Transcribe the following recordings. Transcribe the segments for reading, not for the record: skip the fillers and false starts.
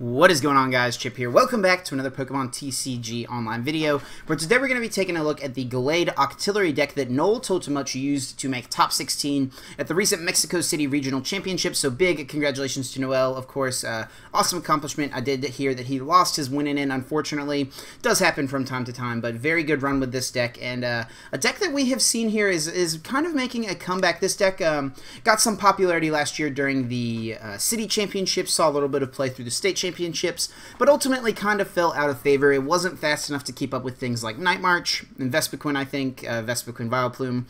What is going on, guys? Chip here. Welcome back to another Pokemon TCG online video, where today we're going to be taking a look at the Gallade Octillery deck that Noel Totemuch used to make top 16 at the recent Mexico City Regional Championship. So big congratulations to Noel, of course. Awesome accomplishment. I did hear that he lost his win in, unfortunately. Does happen from time to time, but very good run with this deck. And a deck that we have seen here is kind of making a comeback. This deck got some popularity last year during the City Championships, saw a little bit of play through the State Championships, but ultimately kind of fell out of favor. It wasn't fast enough to keep up with things like Night March and Vespiquen, I think, Vespiquen Vileplume.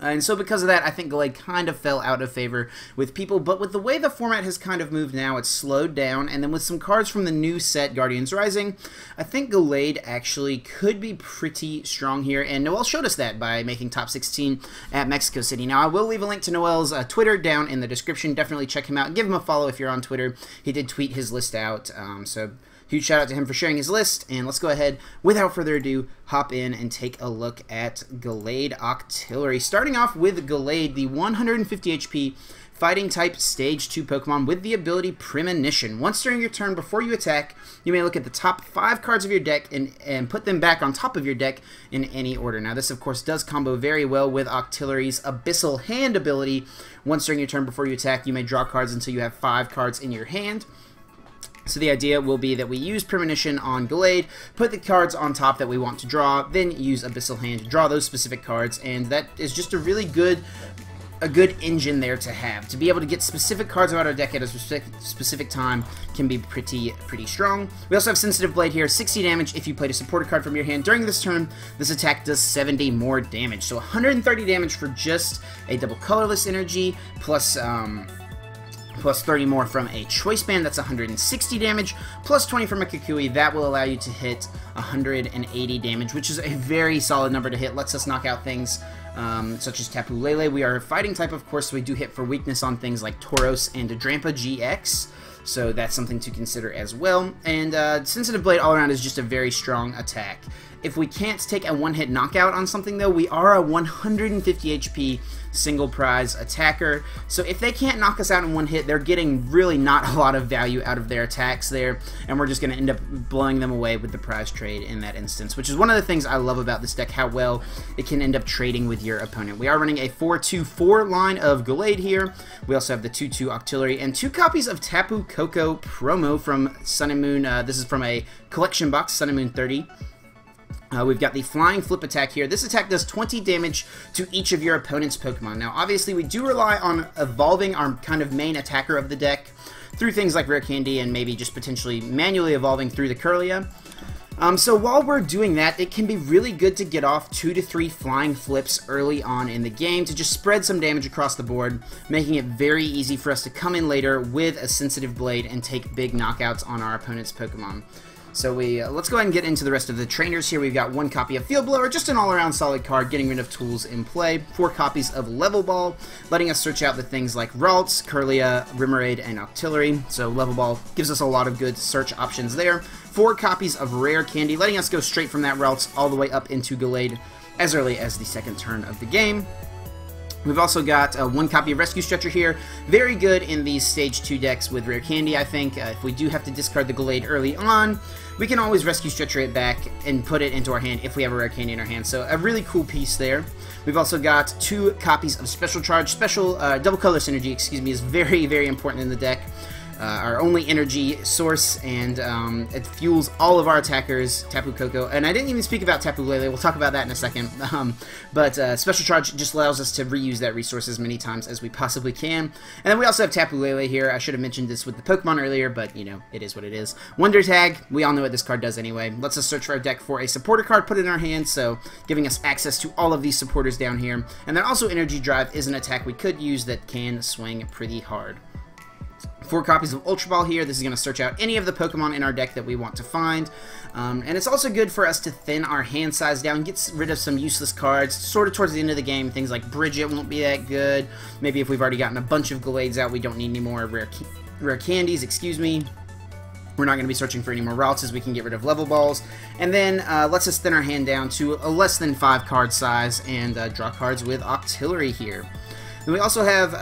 And so because of that, I think Gallade kind of fell out of favor with people, but with the way the format has kind of moved now, it's slowed down, and then with some cards from the new set, Guardians Rising, I think Gallade actually could be pretty strong here, and Noel showed us that by making top 16 at Mexico City. Now, I will leave a link to Noel's Twitter down in the description. Definitely check him out. Give him a follow if you're on Twitter. He did tweet his list out, so huge shout out to him for sharing his list, and let's go ahead, without further ado, hop in and take a look at Gallade Octillery. Starting off with Gallade, the 150 HP Fighting type Stage 2 Pokemon with the ability Premonition. Once during your turn, before you attack, you may look at the top 5 cards of your deck and put them back on top of your deck in any order. Now this, of course, does combo very well with Octillery's Abyssal Hand ability. Once during your turn, before you attack, you may draw cards until you have 5 cards in your hand. So the idea will be that we use Premonition on Gallade, put the cards on top that we want to draw, then use Abyssal Hand to draw those specific cards, and that is just a really good engine there to have. To be able to get specific cards out of our deck at a specific time can be pretty strong. We also have Sensitive Blade here, 60 damage if you played a supporter card from your hand during this turn. This attack does 70 more damage, so 130 damage for just a double colorless energy, plus 30 more from a Choice Band, that's 160 damage, plus 20 from a Kukui. That will allow you to hit 180 damage, which is a very solid number to hit. Lets us knock out things such as Tapu Lele. We are a fighting type, of course, so we do hit for weakness on things like Tauros and Drampa GX, so that's something to consider as well. And Sensitive Blade all around is just a very strong attack. If we can't take a one-hit knockout on something, though, we are a 150 HP single prize attacker, so if they can't knock us out in one hit, they're getting really not a lot of value out of their attacks there, and we're just going to end up blowing them away with the prize trade in that instance, which is one of the things I love about this deck, how well it can end up trading with your opponent. We are running a 4-2-4 line of Gallade here. We also have the 2-2 Octillery and 2 copies of Tapu Koko promo from Sun and Moon. This is from a collection box, Sun and Moon 30. We've got the Flying Flip attack here. This attack does 20 damage to each of your opponent's Pokemon. Now, obviously, we do rely on evolving our kind of main attacker of the deck through things like Rare Candy and maybe just potentially manually evolving through the Kirlia. So while we're doing that, it can be really good to get off 2 to 3 Flying Flips early on in the game to just spread some damage across the board, making it very easy for us to come in later with a Sensitive Blade and take big knockouts on our opponent's Pokemon. So let's go ahead and get into the rest of the trainers here. We've got 1 copy of Field Blower, just an all-around solid card, getting rid of tools in play. 4 copies of Level Ball, letting us search out the things like Ralts, Kirlia, Remoraid, and Octillery. So Level Ball gives us a lot of good search options there. 4 copies of Rare Candy, letting us go straight from that Ralts all the way up into Gallade as early as the 2nd turn of the game. We've also got 1 copy of Rescue Stretcher here. Very good in these Stage 2 decks with Rare Candy, I think. If we do have to discard the Gallade early on, we can always Rescue Stretcher it back and put it into our hand if we have a Rare Candy in our hand. So a really cool piece there. We've also got 2 copies of Special Charge. Double Colorless Energy, excuse me, is very important in the deck. Our only energy source, and it fuels all of our attackers, Tapu Koko. And I didn't even speak about Tapu Lele, we'll talk about that in a second. But Special Charge just allows us to reuse that resource as many times as we possibly can. And then we also have Tapu Lele here. I should have mentioned this with the Pokemon earlier, but, you know, it is what it is. Wonder Tag, we all know what this card does anyway. Lets us search for our deck for a supporter card, put it in our hand, so giving us access to all of these supporters down here. And then also Energy Drive is an attack we could use that can swing pretty hard. 4 copies of Ultra Ball here. This is going to search out any of the Pokemon in our deck that we want to find. And it's also good for us to thin our hand size down, get rid of some useless cards, sort of towards the end of the game. Things like Brigette won't be that good. Maybe if we've already gotten a bunch of Gallades out, we don't need any more rare candies, excuse me. We're not going to be searching for any more Ralts, as we can get rid of Level Balls. And then lets us thin our hand down to a less than 5 card size and draw cards with Octillery here. And we also have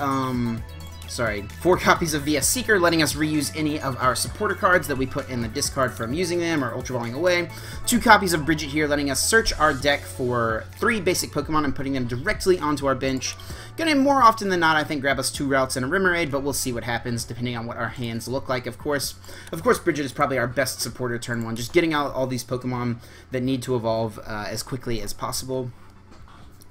4 copies of VS Seeker, letting us reuse any of our supporter cards that we put in the discard from using them or ultra balling away. 2 copies of Brigette here, letting us search our deck for 3 basic Pokemon and putting them directly onto our bench. Gonna more often than not, I think, grab us 2 Ralts and a Remoraid, but we'll see what happens depending on what our hands look like, of course. Of course, Brigette is probably our best supporter turn 1, just getting out all these Pokemon that need to evolve as quickly as possible.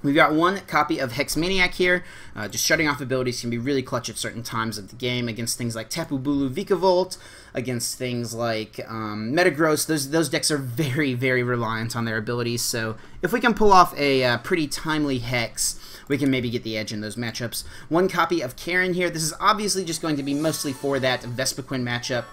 We've got 1 copy of Hex Maniac here. Just shutting off abilities can be really clutch at certain times of the game against things like Tapu Lele Vikavolt, against things like Metagross. Those decks are very, very reliant on their abilities, so if we can pull off a pretty timely Hex, we can maybe get the edge in those matchups. 1 copy of Karen here. This is obviously just going to be mostly for that Vespiquen matchup,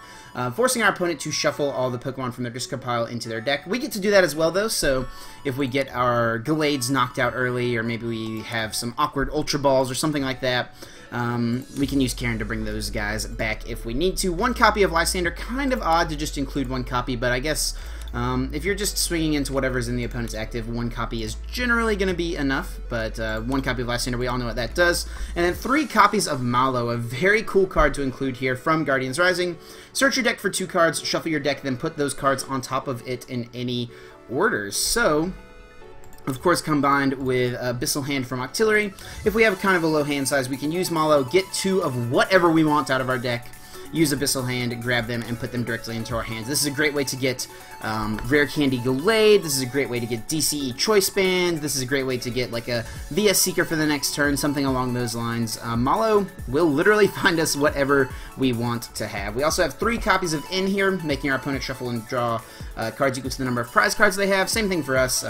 forcing our opponent to shuffle all the Pokemon from their discard pile into their deck. We get to do that as well, though, so if we get our Gallades knocked out early, or maybe we have some awkward Ultra Balls or something like that, we can use Karen to bring those guys back if we need to. 1 copy of Lysandre, kind of odd to just include 1 copy, but I guess if you're just swinging into whatever's in the opponent's active, 1 copy is generally going to be enough, but 1 copy of Lysandre, we all know what that does. And then 3 copies of Mallow, a very cool card to include here from Guardians Rising. Search your deck for 2 cards, shuffle your deck, then put those cards on top of it in any orders. So, of course, combined with Abyssal Hand from Octillery, if we have kind of a low hand size, we can use Mallow, get 2 of whatever we want out of our deck, use Abyssal Hand, grab them, and put them directly into our hands. This is a great way to get Rare Candy Gallade. This is a great way to get DCE Choice Band. This is a great way to get like a VS Seeker for the next turn, something along those lines. Mallow will literally find us whatever we want to have. We also have 3 copies of In here, making our opponent shuffle and draw cards equal to the number of prize cards they have. Same thing for us.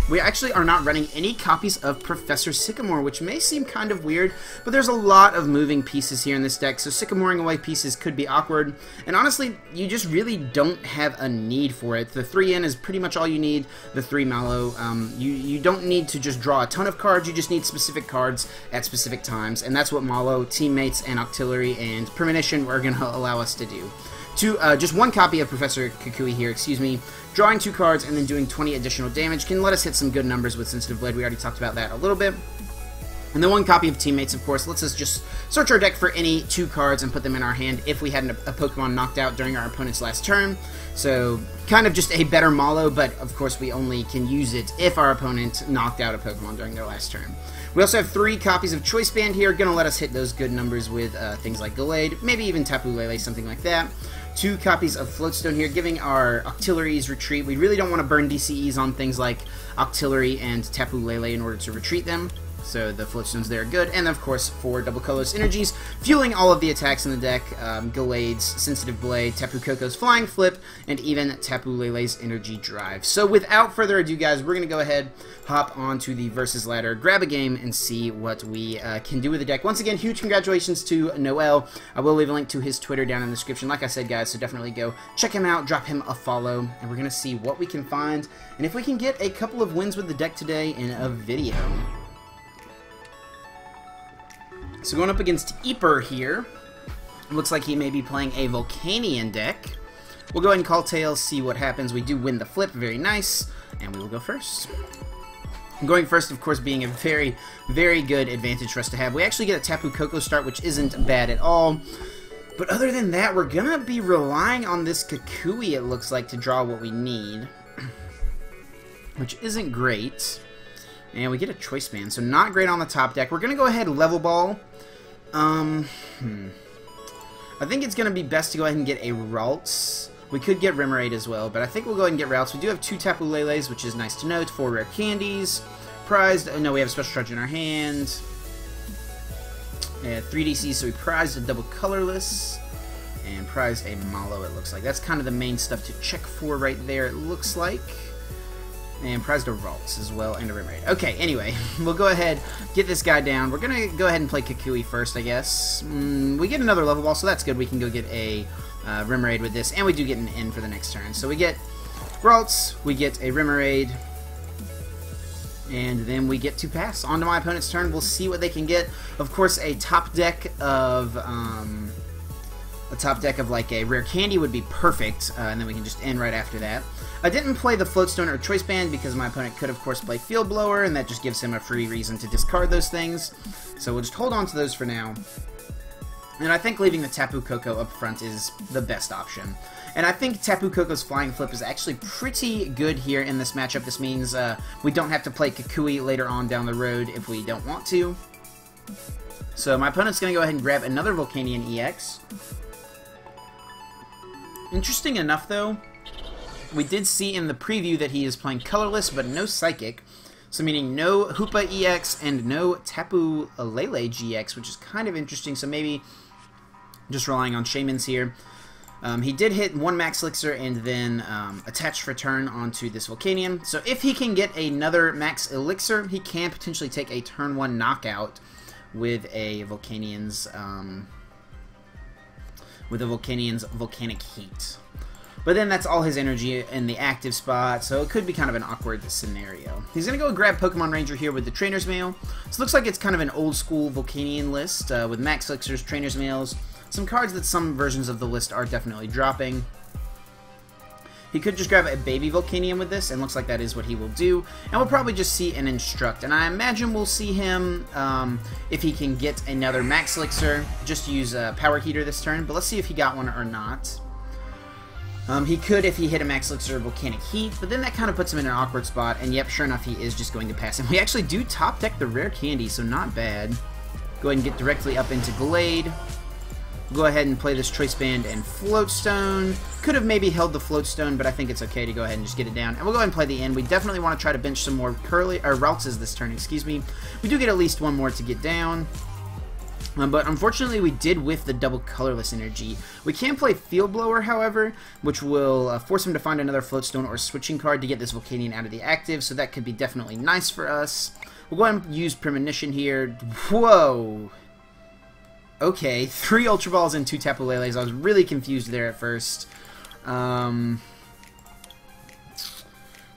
We actually are not running any copies of Professor Sycamore, which may seem kind of weird, but there's a lot of moving pieces here in this deck, so Sycamoring away pieces could be awkward, and honestly, you just really don't have a need for it. The 3 in is pretty much all you need, the 3 Mallow. You don't need to just draw a ton of cards, you just need specific cards at specific times, and that's what Mallow, Teammates, and Octillery, and Premonition are going to allow us to do. Just 1 copy of Professor Kukui here, excuse me. Drawing 2 cards and then doing 20 additional damage can let us hit some good numbers with Sensitive Blade. We already talked about that a little bit. And then 1 copy of Teammates, of course, lets us just search our deck for any 2 cards and put them in our hand if we had a Pokemon knocked out during our opponent's last turn. So, kind of just a better Mallow, but of course we only can use it if our opponent knocked out a Pokemon during their last turn. We also have 3 copies of Choice Band here, gonna let us hit those good numbers with things like Gallade, maybe even Tapu Lele, something like that. 2 copies of Float Stone here, giving our Octilleries retreat. We really don't want to burn DCEs on things like Octillery and Tapu Lele in order to retreat them. So the Float Stones there are good. And of course, 4 double colorless energies, fueling all of the attacks in the deck. Gallade's Sensitive Blade, Tapu Koko's Flying Flip, and even Tapu Lele's Energy Drive. So without further ado, guys, we're going to go ahead, hop onto the Versus Ladder, grab a game, and see what we can do with the deck. Once again, huge congratulations to Noel. I will leave a link to his Twitter down in the description, like I said, guys, so definitely go check him out, drop him a follow, and we're going to see what we can find, and if we can get a couple of wins with the deck today in a video. So going up against Eeper here, looks like he may be playing a Volcanion deck. We'll go ahead and call tails, see what happens. We do win the flip, very nice, and we will go first. Going first, of course, being a very, very good advantage for us to have. We actually get a Tapu Koko start, which isn't bad at all. But other than that, we're going to be relying on this Kukui, it looks like, to draw what we need, which isn't great. And we get a Choice Band, so not great on the top deck. We're going to go ahead and Level Ball. I think it's going to be best to go ahead and get a Ralts. We could get Remoraid as well, but I think we'll go ahead and get Ralts. We do have 2 Tapu Leles, which is nice to note. 4 Rare Candies. Prized, no, we have a Special Charge in our hand. 3 DCs, so we prized a double Colorless. And prized a Mallow, it looks like. That's kind of the main stuff to check for right there, it looks like. And prized a Ralts as well, and a Remoraid. Okay, anyway, we'll go ahead, get this guy down. We're going to go ahead and play Kukui first, I guess. We get another Level Ball, so that's good. We can go get a Remoraid with this, and we do get an in for the next turn. So we get Ralts, we get a Remoraid, and then we get to pass. On to my opponent's turn, we'll see what they can get. Of course, a top deck of like a Rare Candy would be perfect, and then we can just end right after that. I didn't play the Float Stone or Choice Band because my opponent could, of course, play Field Blower, and that just gives him a free reason to discard those things. So we'll just hold on to those for now. And I think leaving the Tapu Koko up front is the best option. And I think Tapu Koko's Flying Flip is actually pretty good here in this matchup. This means we don't have to play Kukui later on down the road if we don't want to. So my opponent's going to go ahead and grab another Volcanion EX. Interesting enough, though, we did see in the preview that he is playing Colorless, but no Psychic. So meaning no Hoopa EX and no Tapu Lele-GX, which is kind of interesting. So maybe just relying on Shaymins here. He did hit one Max Elixir and then attach return onto this Volcanion. So if he can get another Max Elixir, he can potentially take a turn 1 knockout with a Volcanion's Volcanic Heat. But then that's all his energy in the active spot, so it could be kind of an awkward scenario. He's going to go grab Pokemon Ranger here with the Trainer's Mail. So it looks like it's kind of an old school Volcanion list with Max Elixirs, Trainer's Mails, some cards that some versions of the list are definitely dropping. He could just grab a baby Volcanion with this, and looks like that is what he will do. And we'll probably just see an Instruct. And I imagine we'll see him, if he can get another Max Elixir, just use a Power Heater this turn. But let's see if he got one or not. He could if he hit a Max Elixir or Volcanic Heat, but then that kind of puts him in an awkward spot, and yep, sure enough, he is just going to pass him. We actually do top deck the Rare Candy, so not bad. Go ahead and get directly up into Gallade. Go ahead and play this Choice Band and Float Stone. Could have maybe held the Float Stone, but I think it's okay to go ahead and just get it down. And we'll go ahead and play the end. We definitely want to try to bench some more Ralts this turn, excuse me. We do get at least one more to get down. But unfortunately, we did with the double Colorless energy. We can play Field Blower, however, which will force him to find another Float Stone or switching card to get this Volcanion out of the active, so that could be definitely nice for us. We'll go ahead and use Premonition here. Whoa! Okay, 3 Ultra Balls and 2 Tapu Leles. I was really confused there at first.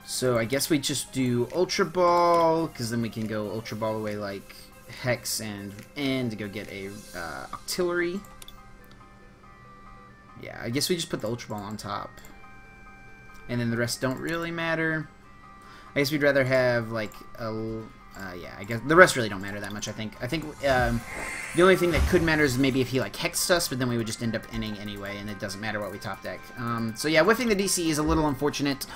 So I guess we just do Ultra Ball, because then we can go Ultra Ball away like Hex and N to go get a Octillery. Yeah, I guess we just put the Ultra Ball on top. And then the rest don't really matter. I guess we'd rather have like a... yeah, I guess the rest really don't matter that much, I think. The only thing that could matter is maybe if he like hexed us, but then we would just end up inning anyway, and it doesn't matter what we top deck. So yeah, whiffing the DC is a little unfortunate,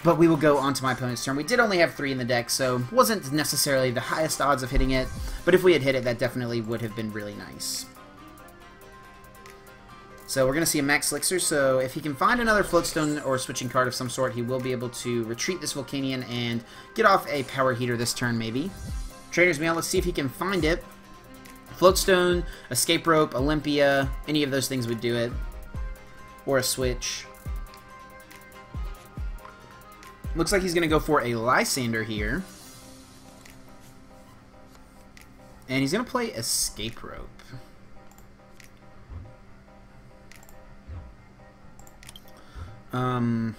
but we will go on to my opponent's turn. We did only have 3 in the deck, so wasn't necessarily the highest odds of hitting it, but if we had hit it, that definitely would have been really nice. So we're going to see a Max Elixir, so if he can find another Float Stone or switching card of some sort, he will be able to retreat this Volcanion and get off a Power Heater this turn, maybe. Trainer's Mail, let's see if he can find it. Float Stone, Escape Rope, Olympia, any of those things would do it. Or a Switch. Looks like he's going to go for a Lysandre here. And he's going to play Escape Rope. I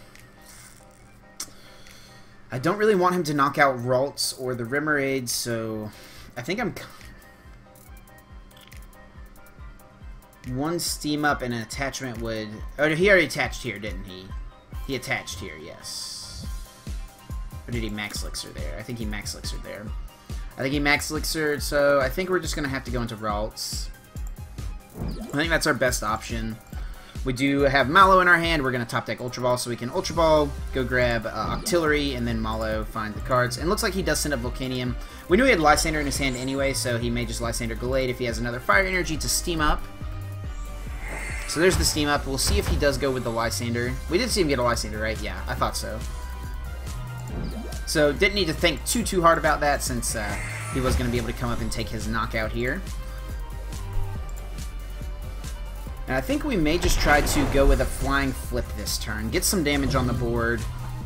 don't really want him to knock out Ralts or the Remoraid, so I think I'm... One Steam Up and an attachment would... Oh, he already attached here, didn't he? He attached here, yes. Or did he Max Elixir there? I think he Max Elixir there. I think he Max Elixir, so I think we're just going to have to go into Ralts. I think that's our best option. We do have Mallow in our hand. We're going to top deck Ultra Ball, so we can Ultra Ball, go grab Octillery, and then Mallow, find the cards. And it looks like he does send up Volcanion. We knew he had Lysandre in his hand anyway, so he may just Lysandre Gallade if he has another Fire Energy to Steam Up. So there's the Steam Up. We'll see if he does go with the Lysandre. We did see him get a Lysandre, right? Yeah, I thought so. So didn't need to think too hard about that since he was going to be able to come up and take his knockout here. And I think we may just try to go with a Flying Flip this turn, get some damage on the board.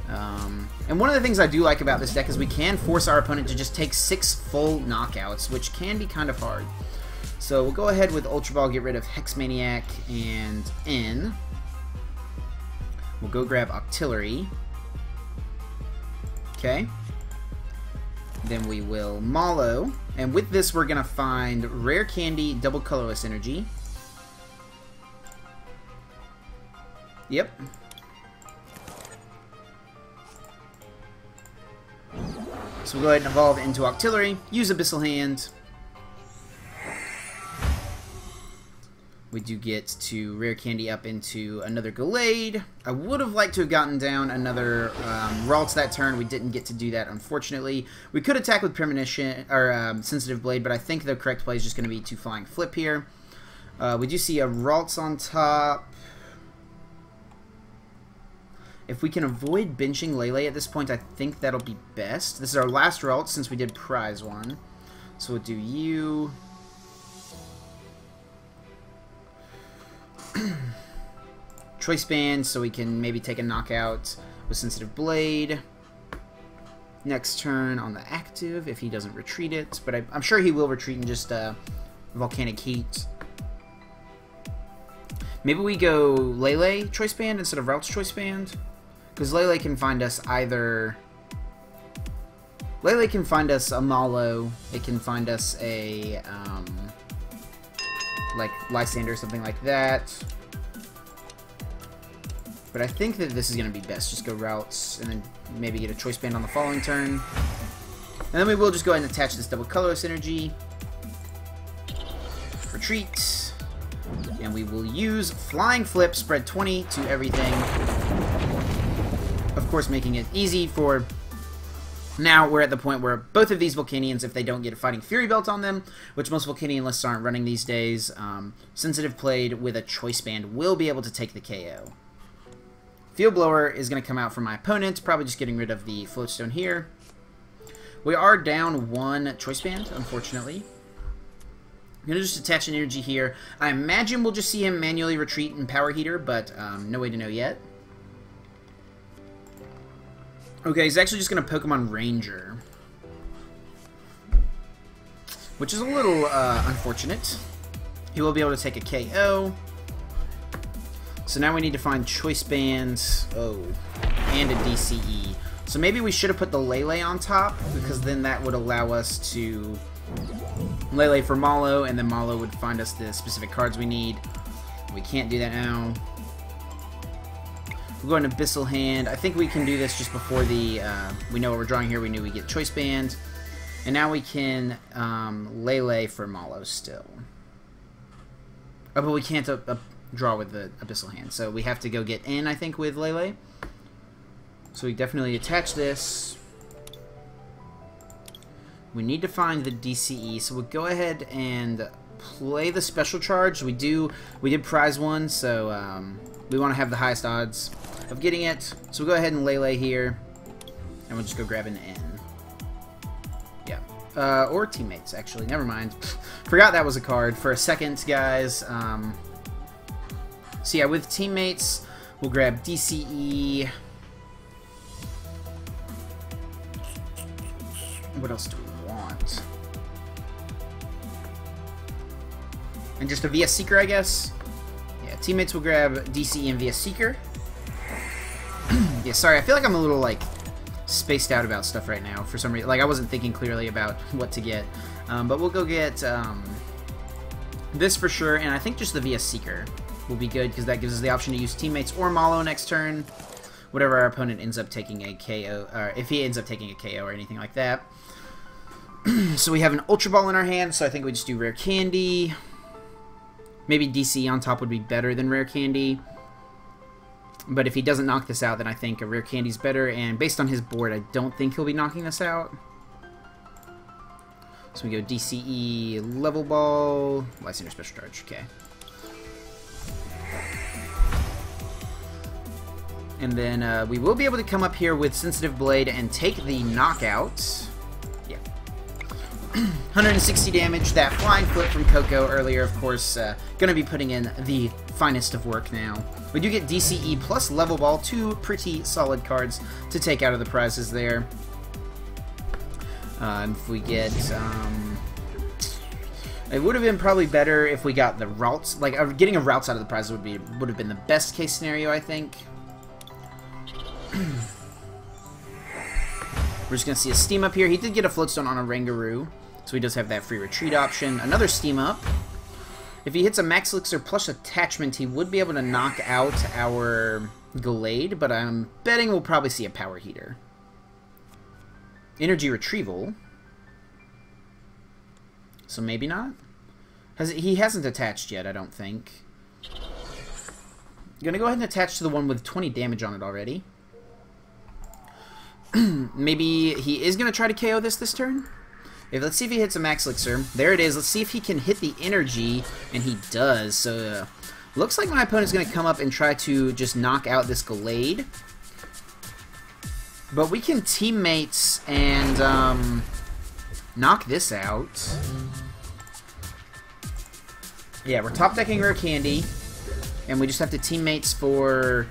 And one of the things I do like about this deck is we can force our opponent to just take 6 full knockouts, which can be kind of hard. So we'll go ahead with Ultra Ball, get rid of Hex Maniac and N. We'll go grab Octillery. Okay. Then we will Mallow. And with this, we're going to find Rare Candy, double Colorless energy. Yep. So we'll go ahead and evolve into Octillery, use Abyssal Hand. We do get to Rare Candy up into another Gallade. I would have liked to have gotten down another Ralts that turn. We didn't get to do that, unfortunately. We could attack with Premonition, or Sensitive Blade, but I think the correct play is just going to be to Flying Flip here. We do see a Ralts on top. If we can avoid benching Lele at this point, I think that'll be best. This is our last Ralts since we did prize one. So we'll do you. Choice Band, so we can maybe take a knockout with Sensitive Blade. Next turn on the active, if he doesn't retreat it. But I'm sure he will retreat in just Volcanic Heat. Maybe we go Lele Choice Band instead of Ralts Choice Band. Because Lele can find us either... Lele can find us a Mallow. It can find us a... like Lysandre or something like that. But I think that this is going to be best. Just go Ralts and then maybe get a Choice Band on the following turn. And then we will just go ahead and attach this double colorless energy. Retreat. And we will use Flying Flip, spread 20 to everything. Of course, making it easy for... Now we're at the point where both of these Volcanions, if they don't get a Fighting Fury Belt on them, which most Volcanion lists aren't running these days, Sensitive Blade with a Choice Band will be able to take the KO. Field Blower is going to come out from my opponent, probably just getting rid of the Float Stone here. We are down one Choice Band, unfortunately. I'm going to just attach an energy here. I imagine we'll just see him manually retreat and Power Heater, but no way to know yet. Okay, he's actually just going to Pokemon Ranger. Which is a little unfortunate. He will be able to take a KO. So now we need to find Choice Bands. Oh, and a DCE. So maybe we should have put the Lele on top, because then that would allow us to... Lele for Mallow, and then Mallow would find us the specific cards we need. We can't do that now. We'll go into Abyssal Hand. I think we can do this just before the... we know what we're drawing here. We knew we get Choice Band. And now we can Lele for Mallow still. Oh, but we can't draw with the Abyssal Hand. So we have to go get in, I think, with Lele. So we definitely attach this. We need to find the DCE, so we'll go ahead and play the Special Charge. We did prize one, so we want to have the highest odds of getting it. So we'll go ahead and Lele here, and we'll just go grab an N. Yeah, or Teammates, actually. Never mind. Forgot that was a card for a second, guys. So yeah, with Teammates, we'll grab DCE. What else do we want? And just a VS Seeker, I guess. Yeah, Teammates will grab DCE and VS Seeker. Yeah, sorry, I feel like I'm a little, like, spaced out about stuff right now for some reason. Like, I wasn't thinking clearly about what to get. But we'll go get this for sure, and I think just the VS Seeker will be good, because that gives us the option to use Teammates or Mallow next turn. Whatever our opponent ends up taking a KO, or if he ends up taking a KO or anything like that. So we have an Ultra Ball in our hand, so I think we just do Rare Candy. Maybe DC on top would be better than Rare Candy. But if he doesn't knock this out, then I think a Rare Candy's better, and based on his board, I don't think he'll be knocking this out. So we go DCE, Level Ball, Lysandre Special Charge, okay. And then we will be able to come up here with Sensitive Blade and take the knockout. Yeah. 160 damage. That Flying Flip from Koko earlier, of course, going to be putting in the finest of work now. We do get DCE plus Level Ball, two pretty solid cards to take out of the prizes there. If we get... it would have been probably better if we got the Ralts. Like, getting a Ralts out of the prizes would have been the best case scenario, I think. We're just going to see a Steam Up here. He did get a Float Stone on a Rangaroo, so he does have that free retreat option. Another Steam Up. If he hits a Max Elixir plus attachment, he would be able to knock out our Gallade, but I'm betting we'll probably see a Power Heater. Energy Retrieval. So maybe not. He hasn't attached yet, I don't think. Gonna go ahead and attach to the one with 20 damage on it already. Maybe he is gonna try to KO this turn. Let's see if he hits a Max Elixir. There it is. Let's see if he can hit the energy, and he does. So looks like my opponent's gonna come up and try to just knock out this Gallade. But we can teammates and knock this out. Yeah, we're top decking Rare Candy, and we just have to teammates for.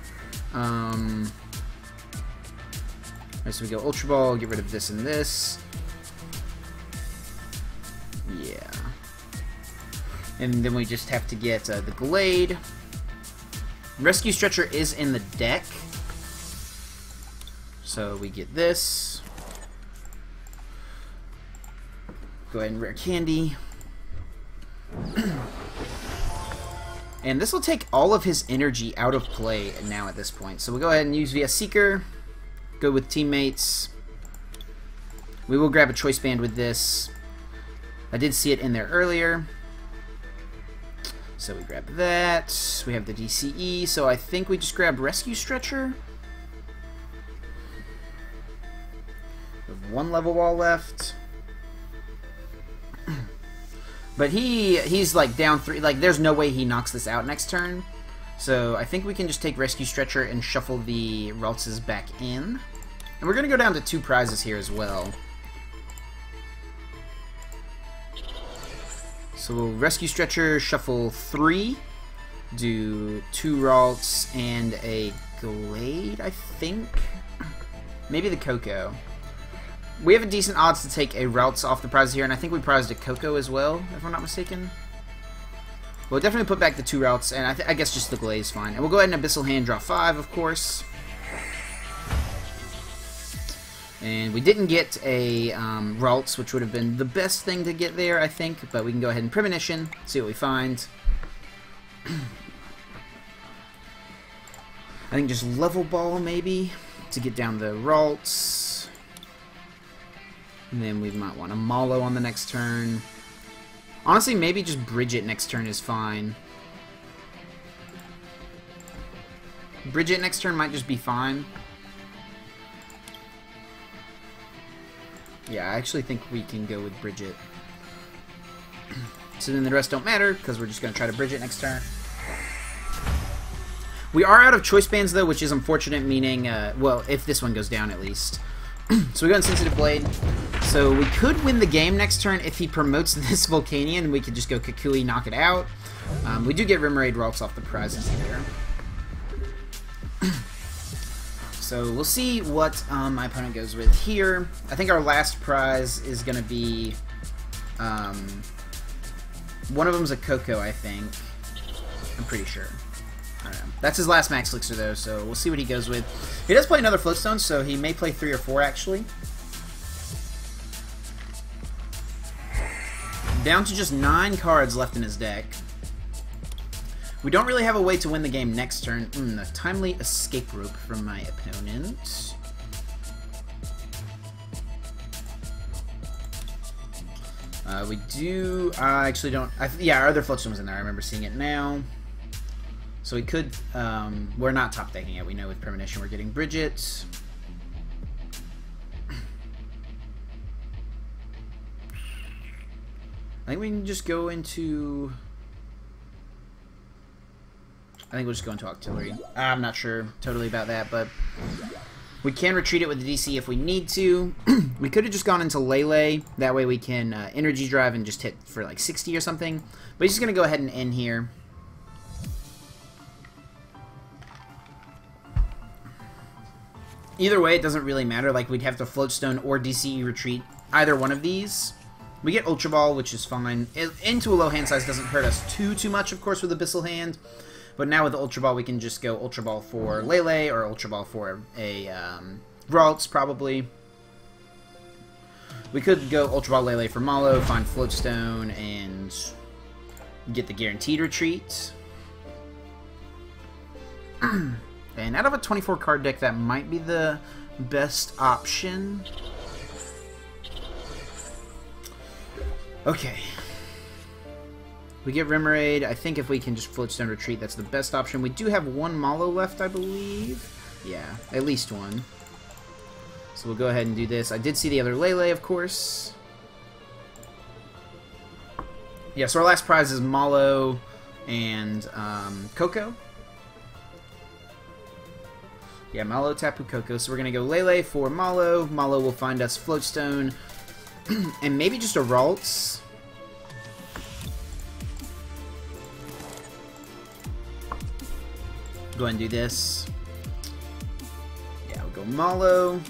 So we go Ultra Ball, get rid of this and this. Yeah. And then we just have to get the Gallade. Rescue Stretcher is in the deck. So we get this. Go ahead and Rare Candy. And this will take all of his energy out of play now at this point. So we'll go ahead and use via Seeker. Go with teammates. We will grab a Choice Band with this. I did see it in there earlier. So we grab that. We have the DCE. So I think we just grab Rescue Stretcher. We have one level wall left. But he's like down 3. Like there's no way he knocks this out next turn. So I think we can just take Rescue Stretcher and shuffle the Raltses back in. And we're going to go down to 2 prizes here as well. So we'll Rescue Stretcher, shuffle 3, do 2 Ralts and a Gallade, I think. Maybe the Koko. We have a decent odds to take a Ralts off the prize here, and I think we prized a Koko as well, if I'm not mistaken. We'll definitely put back the 2 Ralts, and I guess just the Gallade is fine. And we'll go ahead and Abyssal Hand, draw 5, of course. And we didn't get a Ralts, which would have been the best thing to get there, I think. But we can go ahead and Premonition, see what we find. I think just Level Ball, maybe, to get down the Ralts. And then we might want a Mallow on the next turn. Honestly, maybe just Brigette next turn is fine. Brigette next turn might just be fine. Yeah, I actually think we can go with Brigette. So then the rest don't matter, because we're just going to try to Brigette next turn. We are out of Choice Bands, though, which is unfortunate, meaning, well, if this one goes down, at least. So we go on Sensitive Blade. So we could win the game next turn if he promotes this Volcanion. We could just go Kukui, knock it out. We do get Remoraid Ralts off the prizes here. So we'll see what my opponent goes with here. I think our last prize is going to be... one of them's a Koko, I think. I'm pretty sure. I don't know. That's his last Max Elixir, though, so we'll see what he goes with. He does play another Float Stone, so he may play 3 or 4, actually. Down to just 9 cards left in his deck. We don't really have a way to win the game next turn. A timely escape rope from my opponent. We do... I actually don't... yeah, our other Float Stone was in there. I remember seeing it now. So we could... we're not top decking it. We know with Premonition we're getting Brigette. I think we can just go into... I think we'll just go into Octillery. I'm not sure totally about that, but we can retreat it with the DC if we need to. We could have just gone into Lele. That way we can energy drive and just hit for like 60 or something. But he's just going to go ahead and end here. Either way, it doesn't really matter. Like, we'd have to Float Stone or DCE retreat either one of these. We get Ultra Ball, which is fine. Into a low hand size doesn't hurt us too much, of course, with Abyssal Hand. But now with the Ultra Ball, we can just go Ultra Ball for Lele or Ultra Ball for a Ralts, probably. We could go Ultra Ball Lele for Mallow, find Float Stone, and get the guaranteed retreat. And out of a 24 card deck, that might be the best option. Okay. We get Remoraid. I think if we can just Float Stone Retreat, that's the best option. We do have one Mallow left, I believe. Yeah, at least one. So we'll go ahead and do this. I did see the other Lele, of course. Yeah, so our last prize is Mallow and Koko. Yeah, Mallow, Tapu, Koko. So we're going to go Lele for Mallow. Mallow will find us Float Stone. And maybe just a Ralts. Go ahead and do this. Yeah, we'll go Mallow.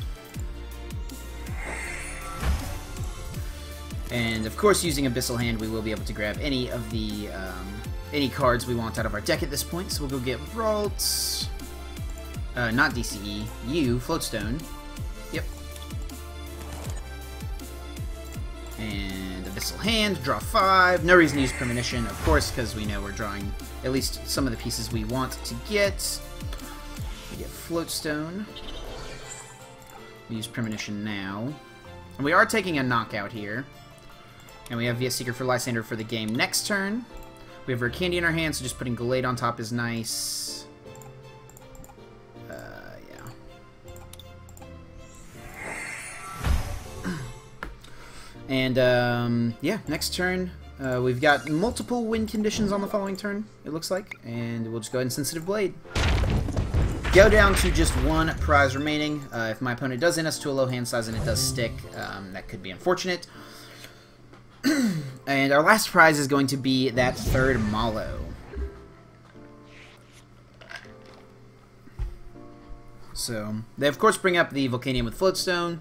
And of course, using Abyssal Hand, we will be able to grab any of the any cards we want out of our deck at this point. So we'll go get Ralts. Not DCE. You, Float Stone. Yep. And Abyssal Hand, draw 5. No reason to use Premonition, of course, because we know we're drawing at least some of the pieces we want to get. We get Float Stone. We use Premonition now. And we are taking a knockout here. And we have VS Seeker for Lysandre for the game next turn. We have Rare Candy in our hand, so just putting Gallade on top is nice. Yeah. And, yeah, next turn. We've got multiple win conditions on the following turn, it looks like. And we'll just go ahead and Sensitive Blade. Go down to just one prize remaining. If my opponent does end us to a low hand size and it does stick, that could be unfortunate. And our last prize is going to be that third Mallow. So, they of course bring up the Volcanium with Float Stone.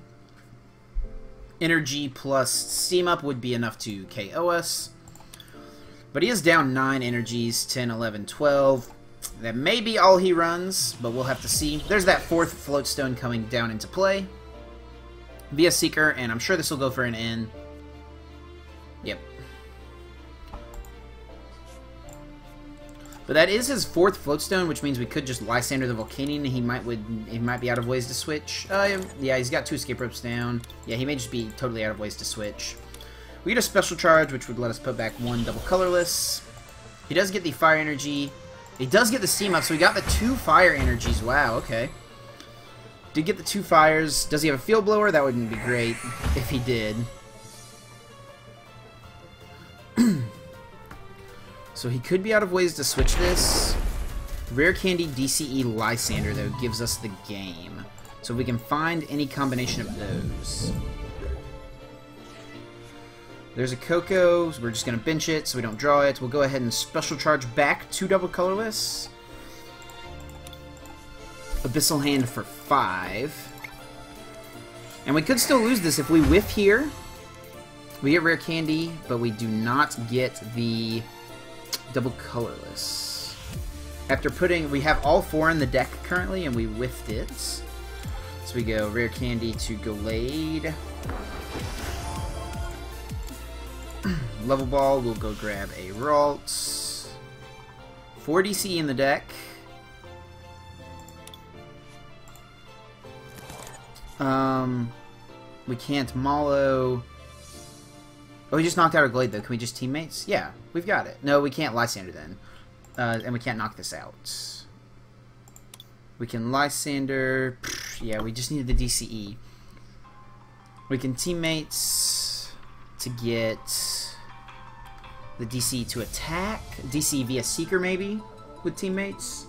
Energy plus Steam Up would be enough to KO us. But he is down 9 energies, 10, 11, 12. That may be all he runs, but we'll have to see. There's that fourth Float Stone coming down into play. Via Seeker, and I'm sure this will go for an N. Yep. But that is his fourth Float Stone, which means we could just Lysandre the Volcanion, and he might be out of ways to switch. Yeah, he's got 2 escape ropes down. Yeah, he may just be totally out of ways to switch. We get a Special Charge, which would let us put back 1 double Colorless. He does get the Fire Energy. He does get the Steam Up, so we got the 2 Fire Energies. Wow, okay. Did get the 2 Fires. Does he have a Field Blower? That wouldn't be great if he did. So he could be out of ways to switch this. Rare Candy DCE Lysandre, though, gives us the game. So we can find any combination of those. There's a Koko, so we're just going to bench it so we don't draw it. We'll go ahead and Special Charge back 2 double Colorless. Abyssal Hand for 5. And we could still lose this if we whiff here. We get Rare Candy, but we do not get the double Colorless. After putting, we have all 4 in the deck currently, and we whiffed it. So we go Rare Candy to Gallade. Level Ball, we'll go grab a Ralts. 4 DC in the deck. We can't Mallow. Oh, we just knocked out our Glade, though. Can we just Teammates? Yeah, we've got it. No, we can't Lysandre then. And we can't knock this out. We can Lysandre. Yeah, we just needed the DCE. We can Teammates to get the DC to attack. DC via Seeker, maybe, with Teammates.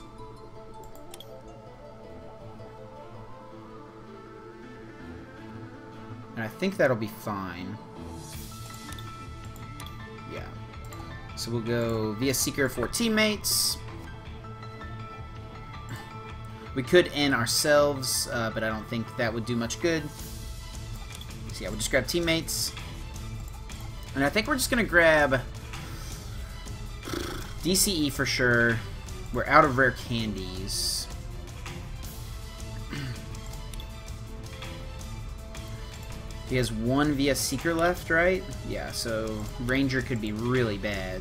And I think that'll be fine. Yeah. So we'll go via Seeker for Teammates. We could end ourselves, but I don't think that would do much good. So yeah, we'll just grab Teammates. And I think we're just going to grab DCE for sure. We're out of Rare Candies. He has 1 via Seeker left, right? Yeah, so Ranger could be really bad.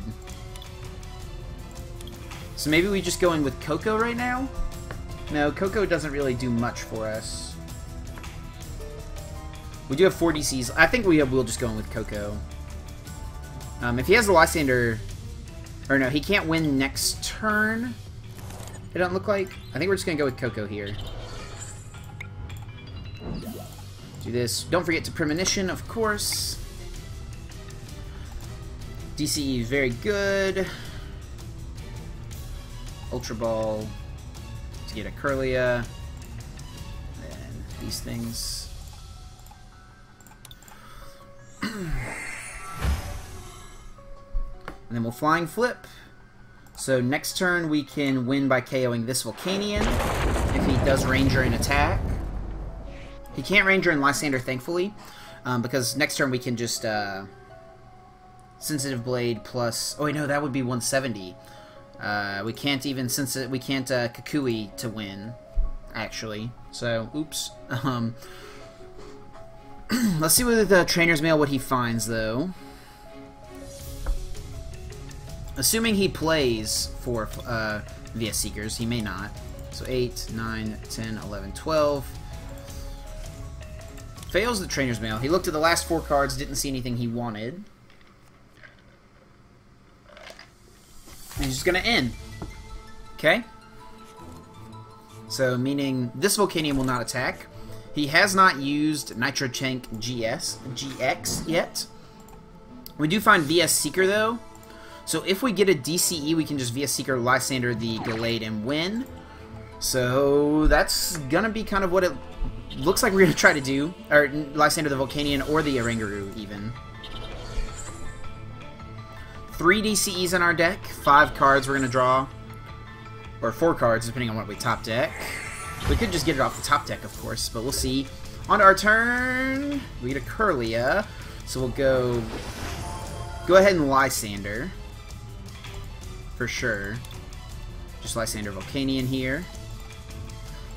So maybe we just go in with Koko right now? No, Koko doesn't really do much for us. We do have 4 DCs. I think we'll just go in with Koko. If he has the Lysandre Or no, he can't win next turn. It doesn't look like. I think we're just going to go with Koko here. Do this. Don't forget to Premonition, of course. DCE is very good. Ultra Ball to get a Kirlia. And these things. And then we'll Flying Flip. So next turn we can win by KOing this Volcanion if he does Ranger and attack. He can't Ranger and Lysandre, thankfully, because next turn we can just Sensitive Blade plus. Oh wait, no, that would be 170. We can't even Kukui to win, actually. So, oops. Let's see with the Trainer's Mail what he finds though. Assuming he plays for VS Seekers, he may not. So 8, 9, 10, 11, 12. Fails the Trainer's Mail. He looked at the last 4 cards, didn't see anything he wanted. And he's just going to end. Okay? So, meaning this Volcanion will not attack. He has not used Nitrochank GX yet. We do find VS Seeker, though. So if we get a DCE, we can just VS Seeker Lysandre the Gallade and win. So that's going to be kind of what it looks like we're going to try to do. Or Lysandre the Volcanion or the Oranguru, even. 3 DCEs in our deck. 5 cards we're going to draw. Or 4 cards, depending on what we top deck. We could just get it off the top deck, of course, but we'll see. On to our turn, we get a Kirlia. So we'll go ahead and Lysandre. For sure. Just Lysandre Volcanion here.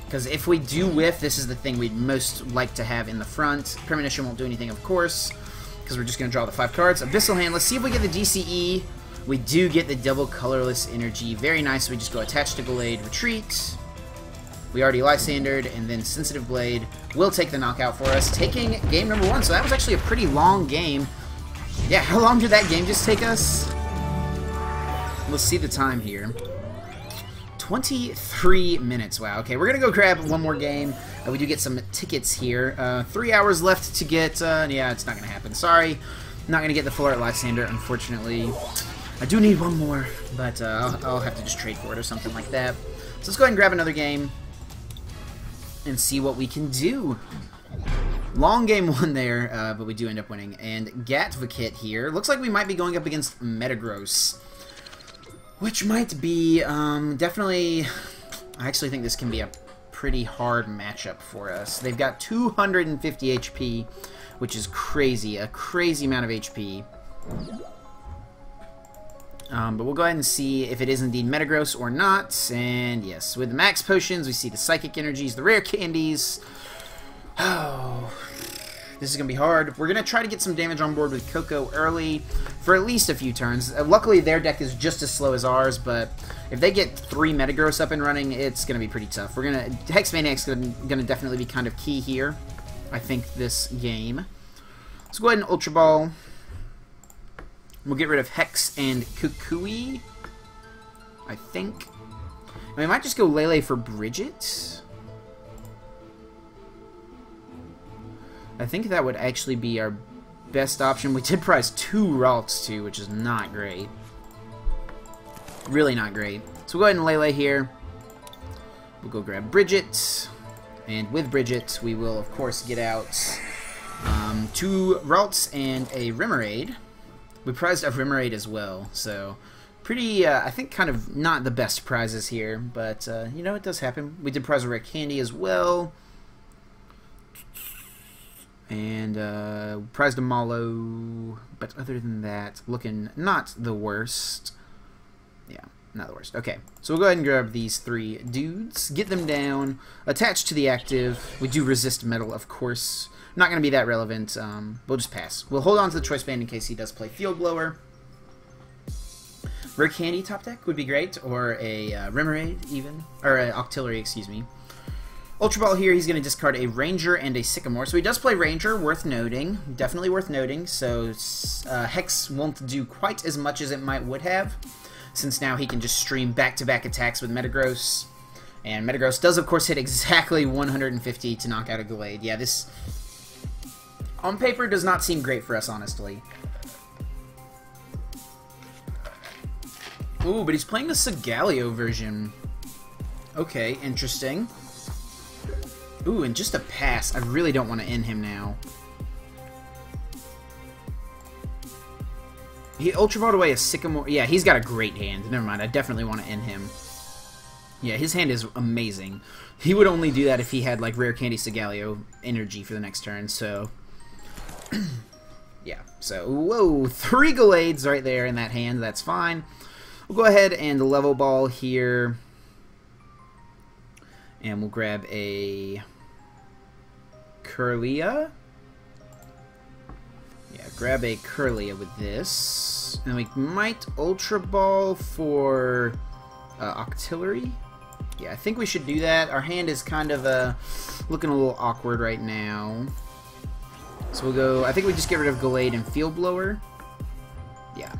Because if we do whiff, this is the thing we'd most like to have in the front. Premonition won't do anything, of course, because we're just going to draw the 5 cards. Abyssal Hand, let's see if we get the DCE. We do get the double colorless energy. Very nice. We just go attach to Gallade, retreat. We already Lysandred, and then Sensitive Blade will take the knockout for us, taking game number 1. So that was actually a pretty long game. Yeah, how long did that game just take us? Let's see the time here. 23 minutes. Wow. Okay, we're going to go grab one more game. We do get some tickets here. 3 hours left to get... yeah, it's not going to happen. Sorry. Not going to get the full art Lysandre, unfortunately. I do need one more, but I'll have to just trade for it or something like that. So let's go ahead and grab another game and see what we can do. Long game 1 there, but we do end up winning. And Gatvikit here. Looks like we might be going up against Metagross, which might be definitely... I actually think this can be a pretty hard matchup for us. They've got 250 HP, which is crazy. A crazy amount of HP. But we'll go ahead and see if it is indeed Metagross or not. And yes, with the max potions, we see the psychic energies, the rare candies. Oh, this is going to be hard. We're going to try to get some damage on board with Koko early for at least a few turns. Luckily, their deck is just as slow as ours, but if they get 3 Metagross up and running, it's going to be pretty tough. We're going to... Hex Maniac's going to definitely be kind of key here, I think, this game. Let's go ahead and Ultra Ball. We'll get rid of Hex and Kukui, I think. And we might just go Lele for Brigette. I think that would actually be our best option. We did prize 2 Ralts too, which is not great. Really not great. So we'll go ahead and Lele here. We'll go grab Brigette. And with Brigette, we will, of course, get out 2 Ralts and a Remoraid. We prized a Remoraid as well, so pretty, I think, kind of not the best prizes here, but, you know, it does happen. We did prize a Rare Candy as well. And prized a Mallow, but other than that, looking not the worst. Yeah, not the worst. Okay, so we'll go ahead and grab these 3 dudes, get them down, attach to the active. We do resist metal, of course. Not going to be that relevant. We'll just pass. We'll hold on to the Choice Band in case he does play Field Blower. Rare Candy top deck would be great, or a Remoraid even, or an Octillery, excuse me. Ultra Ball here, he's going to discard a Ranger and a Sycamore. So he does play Ranger, worth noting. Definitely worth noting. So Hex won't do quite as much as it would have. since now he can just stream back-to-back attacks with Metagross. And Metagross does, of course, hit exactly 150 to knock out a Gallade. Yeah, this, on paper, does not seem great for us, honestly. Ooh, but he's playing the Segaleo version. Okay, interesting. Ooh, and just a pass. I really don't want to end him now. He Ultra Balled away a Sycamore. Yeah, he's got a great hand. Never mind, I definitely want to end him. Yeah, his hand is amazing. He would only do that if he had, like, Rare Candy Segaleo energy for the next turn, so... yeah, so, whoa, 3 Gallades right there in that hand. That's fine. We'll go ahead and Level Ball here. And we'll grab a Kirlia. Yeah, grab a Kirlia with this. And we might Ultra Ball for Octillery. Yeah, I think we should do that. Our hand is kind of looking a little awkward right now. So we'll go, I think we just get rid of Gallade and Field Blower. Yeah.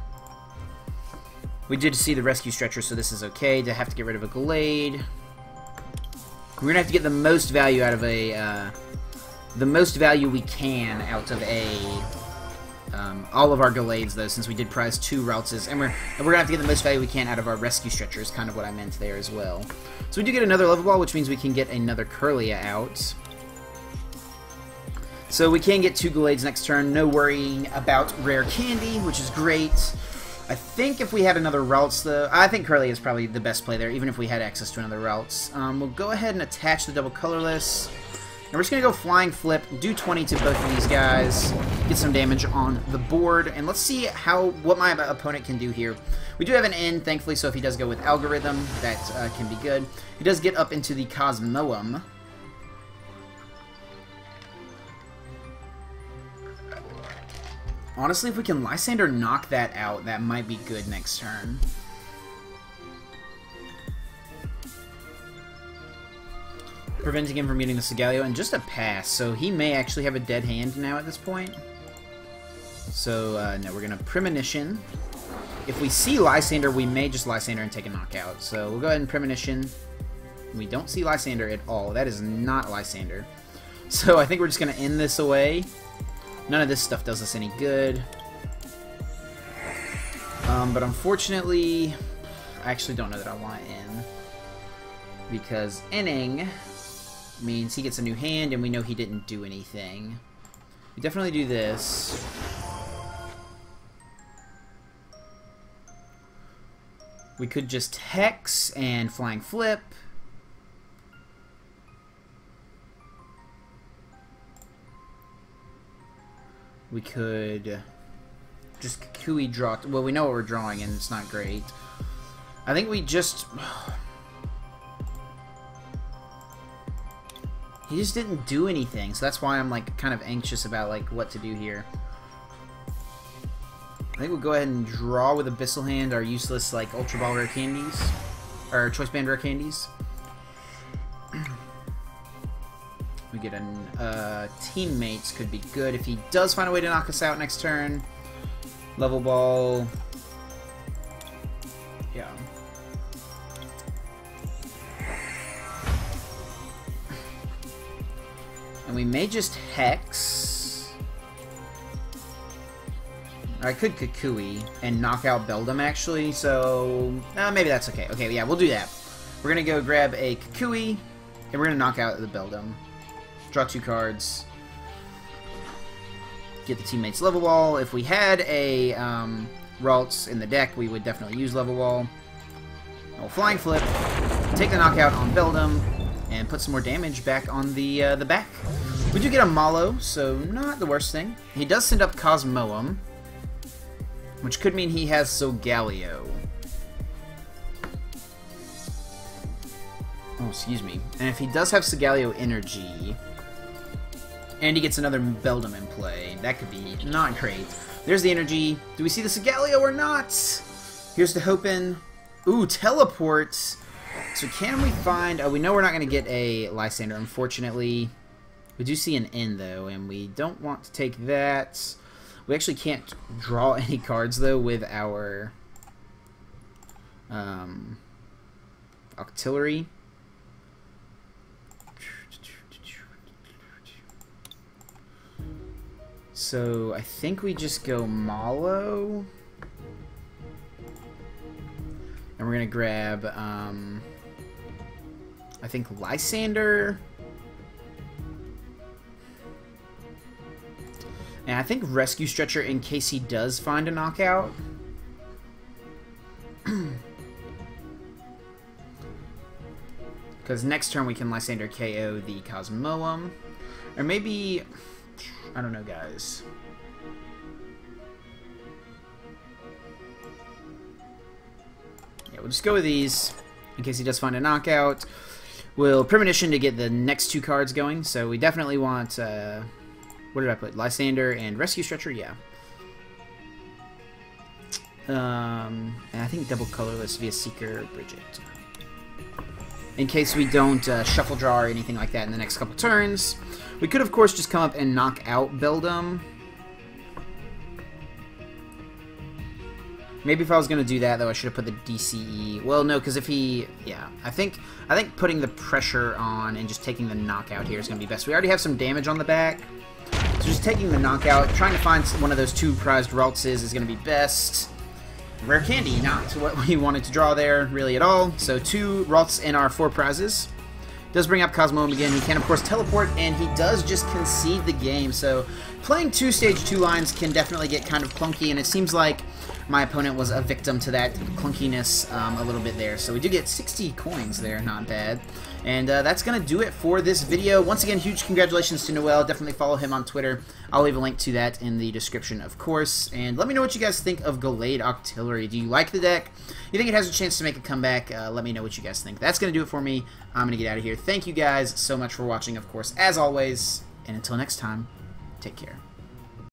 We did see the Rescue Stretcher, so this is okay to have to get rid of a Gallade. We're gonna have to get the most value out of a, the most value we can out of a, all of our Gallades though, since we did prize 2 Raltses, and we're gonna have to get the most value we can out of our Rescue Stretcher, is kind of what I meant there as well. So we do get another Level Ball, which means we can get another Kirlia out. So we can get 2 Gallades next turn, no worrying about Rare Candy, which is great. I think if we had another Ralts, though, I think Kirlia is probably the best play there, even if we had access to another Ralts. We'll go ahead and attach the double Colorless. And we're just going to go Flying Flip, do 20 to both of these guys, get some damage on the board, and let's see what my opponent can do here. We do have an N, thankfully, so if he does go with Algorithm, that can be good. He does get up into the Cosmoem. Honestly, if we can Lysandre knock that out, that might be good next turn. Preventing him from getting the Segaleo, and just a pass, so he may actually have a dead hand now at this point. So, no, we're going to Premonition. If we see Lysandre, we may just Lysandre and take a knockout. So, we'll go ahead and Premonition. We don't see Lysandre at all. That is not Lysandre. So, I think we're just going to end this away. None of this stuff does us any good. But unfortunately, I actually don't know that I want to end. Because inning means he gets a new hand, and we know he didn't do anything. We definitely do this. We could just Hex and Flying Flip. We could just Kukui draw. Well, we know what we're drawing, and it's not great. I think we just... He just didn't do anything, so that's why I'm like kind of anxious about like what to do here. I think we'll go ahead and draw with Abyssal Hand our useless like Ultra Ball Rare Candies, or Choice Band Rare Candies. We get a Teammates could be good if he does find a way to knock us out next turn. Level Ball. Yeah. And we may just Hex. Or I could Kukui and knock out Beldum, actually, so... maybe that's okay. Okay, yeah, we'll do that. We're going to go grab a Kukui, and we're going to knock out the Beldum. Draw 2 cards. Get the Teammates Level Ball. If we had a Ralts in the deck, we would definitely use Level Ball. We'll Flying Flip, take the knockout on Beldum, and put some more damage back on the back. We do get a Mallow, so not the worst thing. He does send up Cosmoem, which could mean he has Segaleo. Oh, excuse me. And if he does have Segaleo energy, and he gets another Beldum in play, that could be not great. There's the energy. Do we see the Segaleo or not? Here's the hoping. Ooh, Teleport. So can we find... Oh, we know we're not going to get a Lysandre, unfortunately. We do see an N, though, and we don't want to take that. We actually can't draw any cards, though, with our Octillery. So I think we just go Mallow. And we're going to grab, I think, Lysandre. And I think Rescue Stretcher in case he does find a knockout. Because next turn we can Lysandre KO the Cosmoem. Or maybe... I don't know, guys. Yeah, we'll just go with these in case he does find a knockout. We'll Premonition to get the next 2 cards going. So we definitely want... what did I put? Lysandre and Rescue Stretcher? Yeah. And I think double Colorless via Seeker Brigette. In case we don't shuffle draw or anything like that in the next couple turns. We could, of course, just come up and knock out Beldum. Maybe if I was going to do that, though, I should have put the DCE. Well, no, because if he... Yeah, I think putting the pressure on and just taking the knockout here is going to be best. We already have some damage on the back. So just taking the knockout, trying to find one of those 2 prized Raltses is going to be best. Rare Candy, not what we wanted to draw there, really, at all. So 2 Ralts in our 4 prizes. Does bring up Cosmoem again. He can, of course, teleport, and he does just concede the game. So playing 2 stage 2 lines can definitely get kind of clunky, and it seems like my opponent was a victim to that clunkiness a little bit there. So we do get 60 coins there, not bad. And that's going to do it for this video. Once again, huge congratulations to Noel. Definitely follow him on Twitter. I'll leave a link to that in the description, of course. And let me know what you guys think of Gallade Octillery. Do you like the deck? You think it has a chance to make a comeback? Let me know what you guys think. That's going to do it for me. I'm going to get out of here. Thank you guys so much for watching, of course, as always. And until next time, take care.